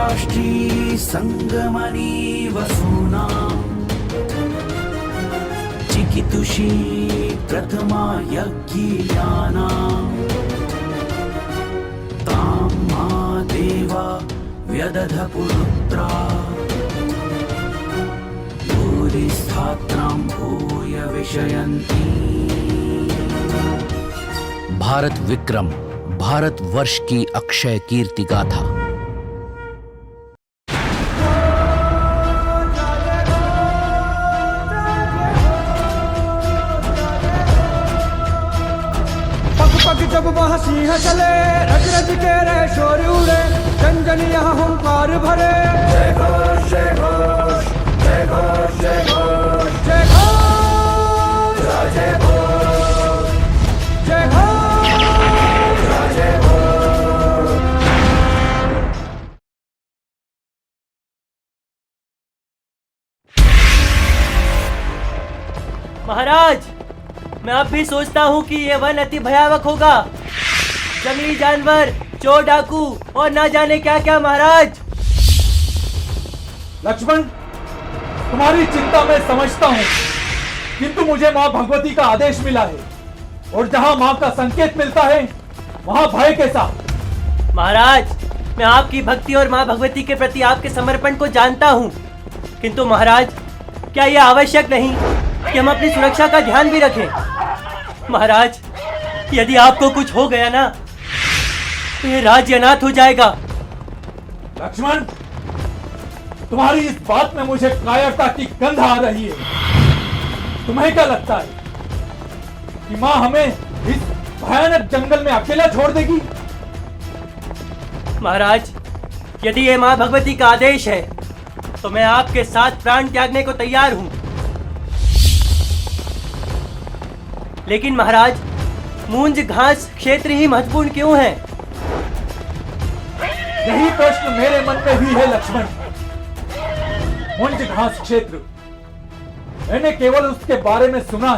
राष्ट्री संगमनी वसूना चिकितुषी प्रथमा यज्ञियाना तां मा देवा व्यदध पुरुत्रा भूरिस्थात्रां भूय विषयन्ति। भारत विक्रम, भारत वर्ष की अक्षय कीर्ति गाथा। पग जब वह सिंह चले, रज रज के रे शोर उड़े, जन जन यहाँ हुंकार भरे। जय घोष जय घोष जय घोष जय घोष जय घोष जय घोष जय घोष जय घोष। महाराज, मैं अब भी सोचता हूँ कि ये वन अति भयावक होगा। जंगली जानवर, चोर डाकू और ना जाने क्या क्या। महाराज लक्ष्मण, तुम्हारी चिंता मैं समझता हूँ, किंतु मुझे माँ भगवती का आदेश मिला है और जहाँ माँ का संकेत मिलता है वहाँ भय कैसा। महाराज, मैं आपकी भक्ति और माँ भगवती के प्रति आपके समर्पण को जानता हूँ, किंतु महाराज क्या यह आवश्यक नहीं कि हम अपनी सुरक्षा का ध्यान भी रखें। महाराज, यदि आपको कुछ हो गया ना तो ये राज्य अनाथ हो जाएगा। लक्ष्मण, तुम्हारी इस बात में मुझे कायरता की गंध आ रही है। तुम्हें क्या लगता है कि माँ हमें इस भयानक जंगल में अकेला छोड़ देगी? महाराज, यदि ये माँ भगवती का आदेश है तो मैं आपके साथ प्राण त्यागने को तैयार हूं। लेकिन महाराज, मूंज घास क्षेत्र ही महत्वपूर्ण क्यों है? यही प्रश्न मेरे मन में भी है लक्ष्मण। मूंज घास क्षेत्र, मैंने केवल उसके बारे में सुना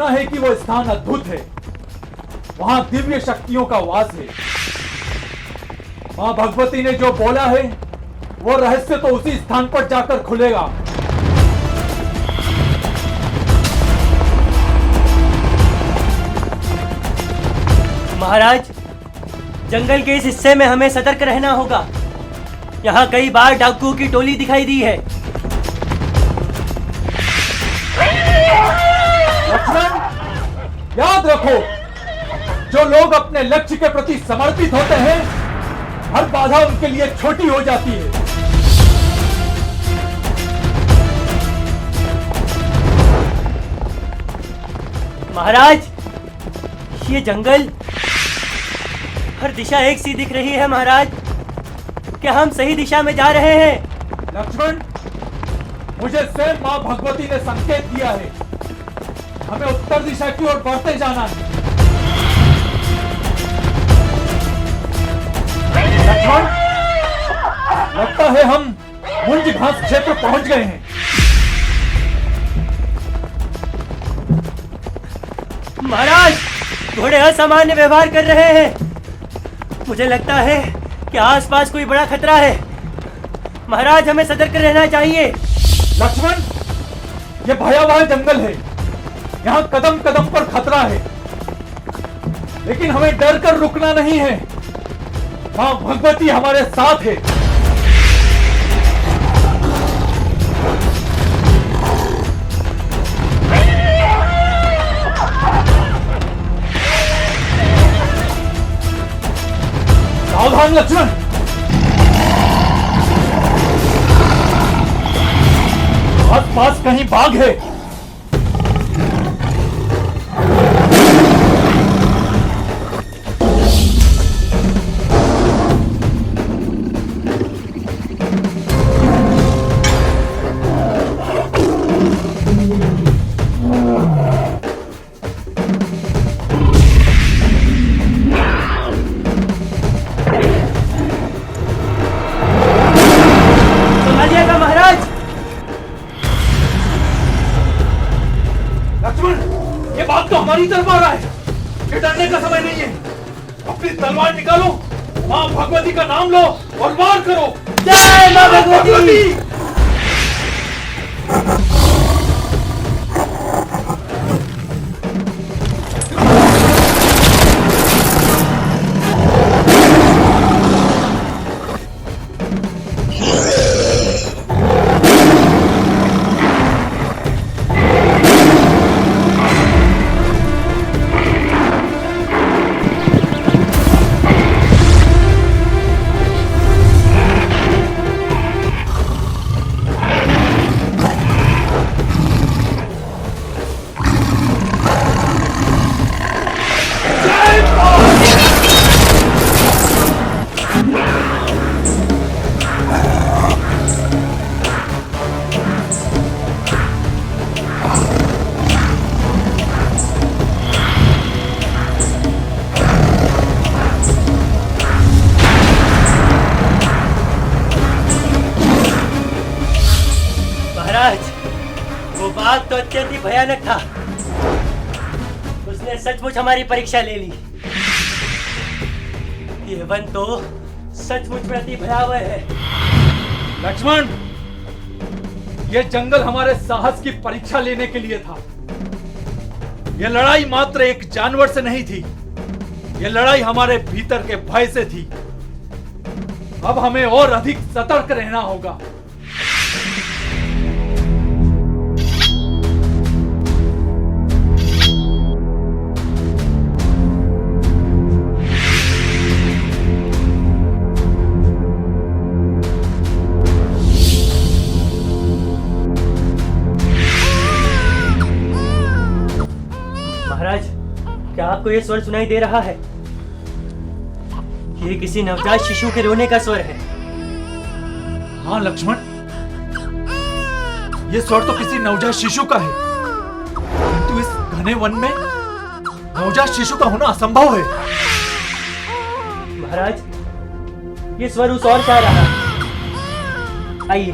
है कि वो स्थान अद्भुत है, वहां दिव्य शक्तियों का वास है। मां भगवती ने जो बोला है वो रहस्य तो उसी स्थान पर जाकर खुलेगा। महाराज, जंगल के इस हिस्से में हमें सतर्क रहना होगा। यहाँ कई बार डाकुओं की टोली दिखाई दी है। लक्ष्मण, याद रखो, जो लोग अपने लक्ष्य के प्रति समर्पित होते हैं, हर बाधा उनके लिए छोटी हो जाती है। महाराज, ये जंगल हर दिशा एक सी दिख रही है। महाराज, क्या हम सही दिशा में जा रहे हैं? लक्ष्मण, मुझे स्वयं मां भगवती ने संकेत दिया है, हमें उत्तर दिशा की ओर बढ़ते जाना है। लक्ष्मण, लगता है हम मूंज घास क्षेत्र पहुंच गए हैं। महाराज, घोड़े असामान्य व्यवहार कर रहे हैं। मुझे लगता है कि आसपास कोई बड़ा खतरा है। महाराज, हमें सतर्क रहना चाहिए। लक्ष्मण, ये भयावह जंगल है, यहाँ कदम कदम पर खतरा है, लेकिन हमें डर कर रुकना नहीं है। मां भगवती हमारे साथ है। सावधान लक्ष्मण, आसपास कहीं बाघ है। हमारी तरफ आ रहा है। ये डरने का समय नहीं है, अपनी तलवार निकालो माँ भगवती का नाम लो और वार करो। जय माँ भगवती। वो बात तो अत्यंत ही भयानक था। उसने सचमुच हमारी परीक्षा ले ली। ये वन तो सचमुच में अति भयावह है। लक्ष्मण, ये जंगल हमारे साहस की परीक्षा लेने के लिए था। यह लड़ाई मात्र एक जानवर से नहीं थी, यह लड़ाई हमारे भीतर के भय से थी। अब हमें और अधिक सतर्क रहना होगा। महाराज, क्या आपको यह स्वर सुनाई दे रहा है? ये किसी नवजात शिशु के रोने का स्वर है। हाँ लक्ष्मण, ये स्वर तो किसी नवजात शिशु का है, किंतु इस घने वन में नवजात शिशु का होना असंभव है। महाराज, ये स्वर उस और से आ रहा है। आइए।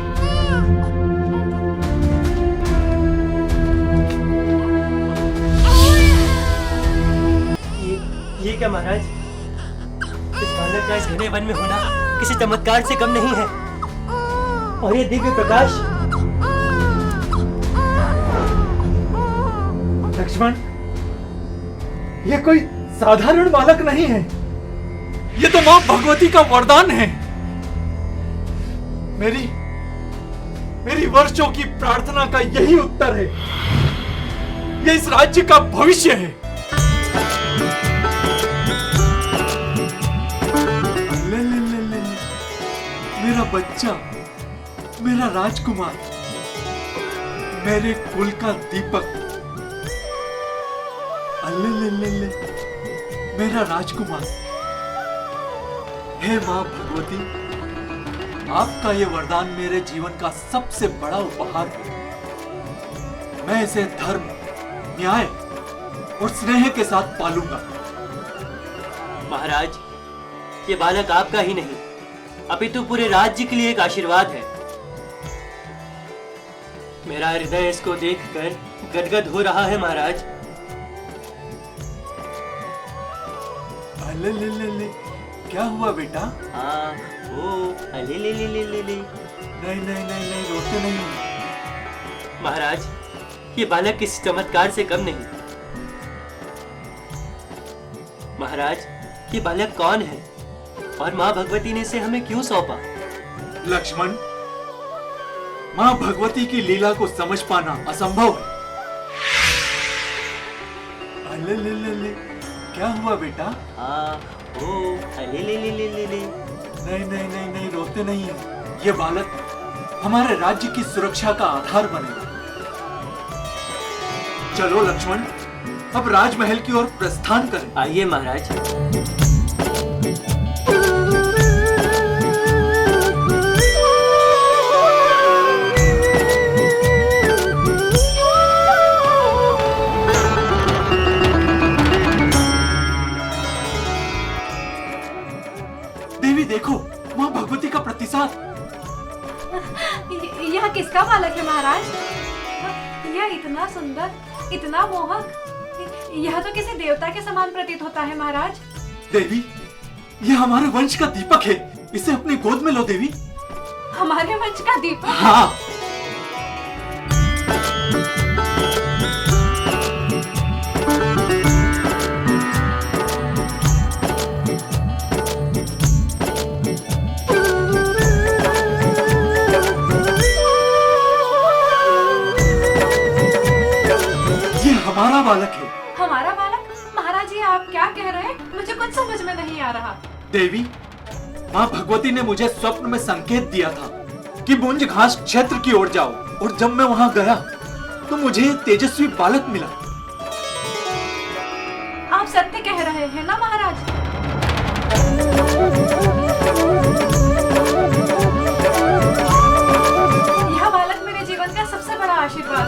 ये क्या महाराज? इस बालक का इस घने वन में होना किसी चमत्कार से कम नहीं है। और ये दिव्य प्रकाश। लक्ष्मण, ये कोई साधारण बालक नहीं है, ये तो मां भगवती का वरदान है। मेरी वर्षों की प्रार्थना का यही उत्तर है। ये इस राज्य का भविष्य है। मेरा बच्चा, मेरा राजकुमार, मेरे कुल का दीपक। अल्ले, मेरा राजकुमार। हे मां भगवती, आपका ये वरदान मेरे जीवन का सबसे बड़ा उपहार है। मैं इसे धर्म, न्याय और स्नेह के साथ पालूंगा। महाराज, ये बालक आपका ही नहीं अपितु पूरे राज्य के लिए एक आशीर्वाद है। मेरा हृदय इसको देखकर गदगद हो रहा है महाराज। ले, क्या हुआ बेटा? हाँ, ओ, ले। नहीं, रोते नहीं। महाराज, ये बालक किसी चमत्कार से कम नहीं। महाराज, ये बालक कौन है और माँ भगवती ने इसे हमें क्यों सौंपा? लक्ष्मण, माँ भगवती की लीला को समझ पाना असंभव है। ले, क्या हुआ बेटा? हाँ, ओ, ले। नहीं, रोते नहीं। ये बालक हमारे राज्य की सुरक्षा का आधार बनेगा। चलो लक्ष्मण, अब राजमहल की ओर प्रस्थान करें। आइए महाराज। देवी देखो, माँ भगवती का प्रतिसाद। यह किसका बालक है महाराज? यह इतना सुंदर, इतना मोहक, यह तो किसी देवता के समान प्रतीत होता है महाराज। देवी, ये हमारे वंश का दीपक है, इसे अपनी गोद में लो देवी। हमारे वंश का दीपक। हाँ। ये हमारा बालक है। हमारा बालक? महाराज ये आप क्या कह रहे हैं? मुझे कुछ समझ में नहीं आ रहा। देवी, माँ भगवती ने मुझे स्वप्न में संकेत दिया था कि मुंज घास क्षेत्र की ओर जाओ, और जब मैं वहाँ गया तो मुझे एक तेजस्वी बालक मिला। आप सत्य कह रहे हैं ना महाराज? यह बालक मेरे जीवन का सबसे बड़ा आशीर्वाद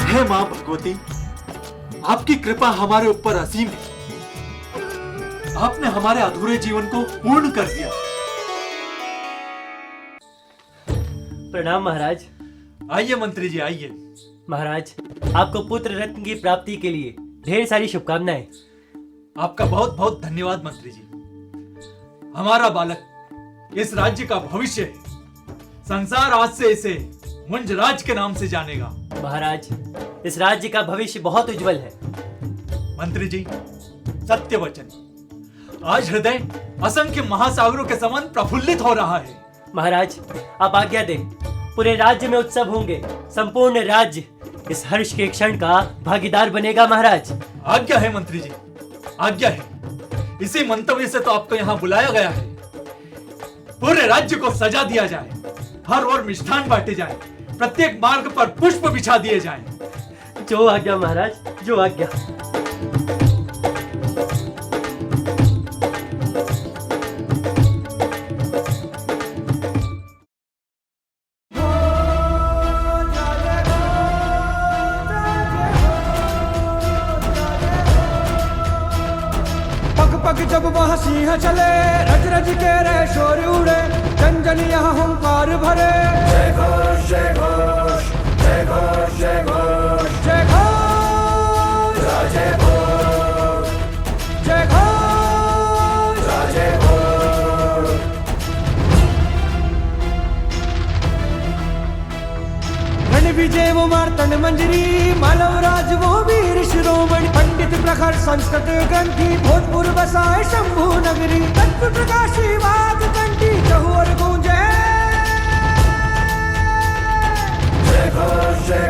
है माँ भगवती, आपकी कृपा हमारे ऊपर असीम है। आपने हमारे अधूरे जीवन को पूर्ण कर दिया। प्रणाम महाराज। आइए मंत्री जी, आइए। महाराज, आपको पुत्र रत्न की प्राप्ति के लिए ढेर सारी शुभकामनाएं। आपका बहुत बहुत धन्यवाद मंत्री जी। हमारा बालक इस राज्य का भविष्य है। संसार आज से इसे मुंजराज के नाम से जानेगा। महाराज, इस राज्य का भविष्य बहुत उज्जवल है। मंत्री जी, सत्य वचन, आज हृदय असंख्य महासागरों के समान प्रफुल्लित हो रहा है। महाराज, आप आज्ञा दें, पूरे राज्य में उत्सव होंगे। संपूर्ण राज्य इस हर्ष के क्षण का भागीदार बनेगा। महाराज, आज्ञा है मंत्री जी, आज्ञा है। इसी मंतव्य से तो आपको यहाँ बुलाया गया है। पूरे राज्य को सजा दिया जाए, हर ओर मिष्ठान बांटे जाए, प्रत्येक मार्ग पर पुष्प बिछा दिए जाएं। जो आज्ञा महाराज, जो आज्ञा। पग पग जब वह सिंह चले, रज रज के रे शोर उड़े, जन जन यहाँ हुंकार भरे। जय घोष जय घोष, जय घोष जय घोष, जय घोष जय घोष, जय घोष जय घोष। रण विजय वो मार्तंड मंजरी, मालव राज वो वीर शिरोमणि, पंडित प्रखर संस्कृत ग्रंथि, भोजपुर बसाए शंभु नगरी, तत्व प्रकाशी वाद कंठी, चहुर गूंजे। जय घोष जय